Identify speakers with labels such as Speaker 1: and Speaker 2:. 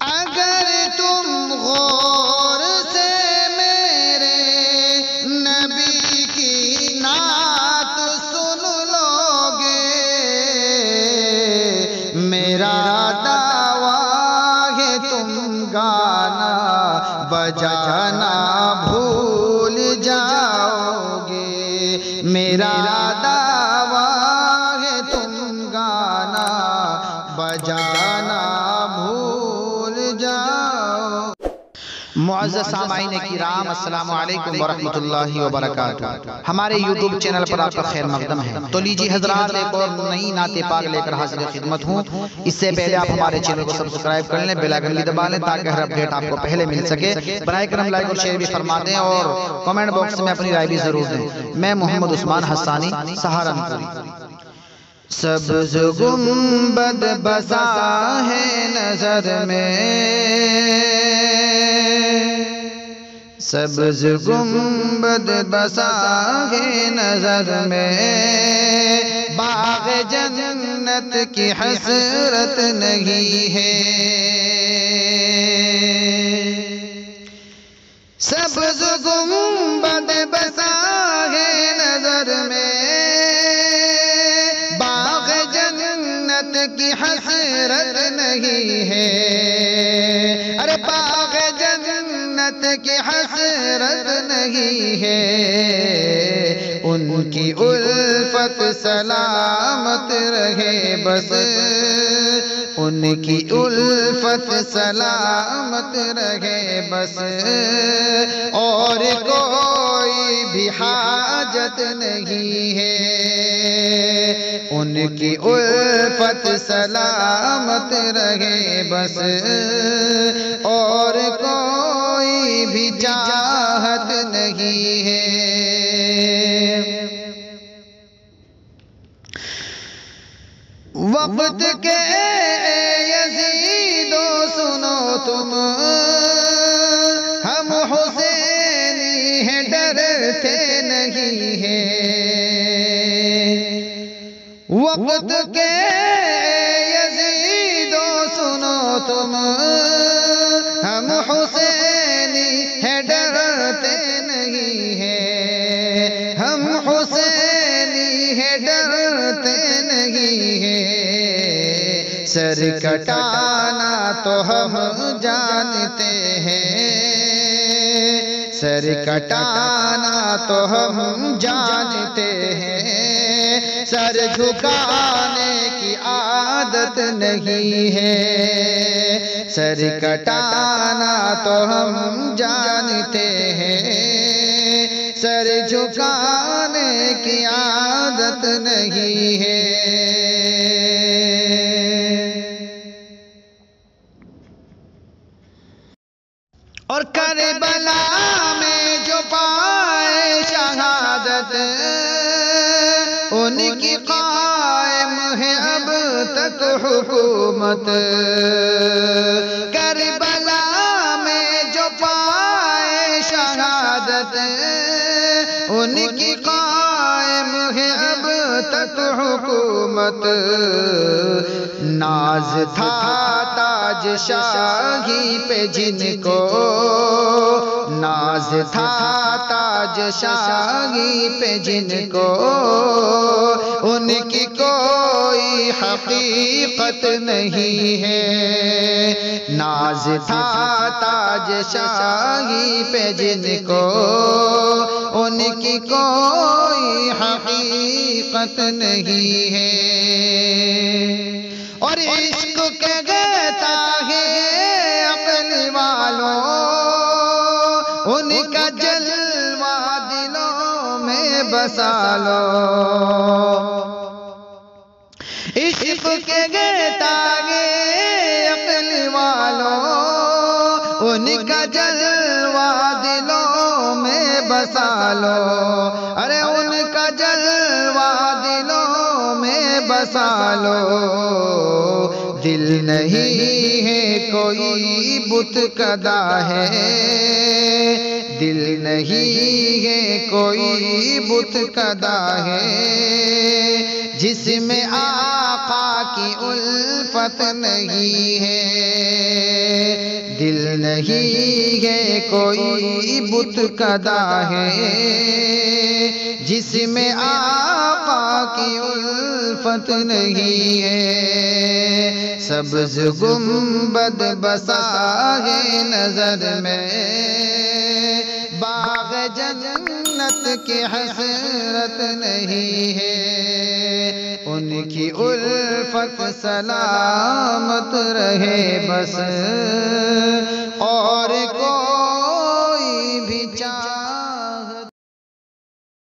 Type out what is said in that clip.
Speaker 1: اگر تم غور سے میرے نبی کی نعت سن لو گے، میرا دعویٰ ہے تم گانا بجانا بھول جاؤ گے، میرا دعویٰ ہے تم گانا بجانا بھول جاؤ۔ معزز سامعین کرام، السلام علیکم ورحمۃ اللہ وبرکاتہ۔ ہمارے یوٹیوب چینل پر آپ کا خیر مقدم ہے۔ تو لیجیے حضرات، ایک اور نئی نعت پاک لے کر حاضر خدمت ہوں۔ اس سے پہلے آپ ہمارے چینل کو سبسکرائب کر لیں، بیل آئیکن بھی دبا لیں تاکہ ہر اپڈیٹ آپ کو پہلے مل سکے۔ براہ کرم لائک اور شیئر بھی فرما دیں اور کمنٹ باکس میں اپنی رائے بھی ضرور دیں۔ میں محمد عثمان حسانی، سہارنپوری۔ سبز گنبد بسا ہے نظر میں، سبز گنبد بسا ہے نظر میں، باغ جنت کی حسرت نہیں ہے، سبز گنبد بسا ہے نظر میں، باغ جنت کی حسرت نہیں ہے، ارے باغ جنت کی حسرت نہیں ہے، ان کی الفت سلامت رہے بس، ان کی الفت سلامت رہے بس، اور کوئی بھی حاجت نہیں ہے، ان کی الفت سلامت رہے بس، اور کوئی بھی چاہت نہیں ہے۔ وقت کے یزیدو سنو تم، ہم حسینی ہیں ڈرتے نہیں ہیں، وقت کے یزیدو سنو تم، ہم حسینی ہیں ڈرتے نہیں ہیں، ہم حسینی ہیں ڈرتے نہیں ہیں، سر کٹانا تو ہم جانتے ہیں، سر کٹانا تو ہم جانتے ہیں، سر جھکانے کی عادت نہیں ہے، سر کٹانا تو ہم جانتے ہیں، سر جھکانے کی عادت نہیں ہے۔ اور کربلا میں جو پائے شہادت، ان کی قائم ہے اب تک حکومت، کربلا میں جو پائے شہادت، ان کی قائم ہے اب تک حکومت، ناز تھا تاج شاہی پہ جن کو، ناز تھا تاج شاہی پہ جن کو، ان کی کوئی حقیقت نہیں ہے، ناز تھا تاج شاہی پہ جن کو، ان کی کوئی حقیقت نہیں ہے، اور عشق کے گیتا ہے عقل والوں، ان کا جلوہ دلوں میں بسا لو، عشق کے گیتا ہے عقل والوں، ان کا جلوہ دلوں میں بسا لو، ارے ان کا جلوہ دلوں میں بسا لو، دل نہیں ہے کوئی بت کدا ہے، دل نہیں ہے کوئی بت کدا ہے، جس میں آقا کی الفت نہیں ہے، نہیں ہے کوئی بت کدا ہے جس میں آقا کی الفت نہیں ہے، سبز گنبد بسا ہے نظر میں، باغ جنت کی حسرت نہیں ہے، ان کی الفت سلامت رہے بس، اور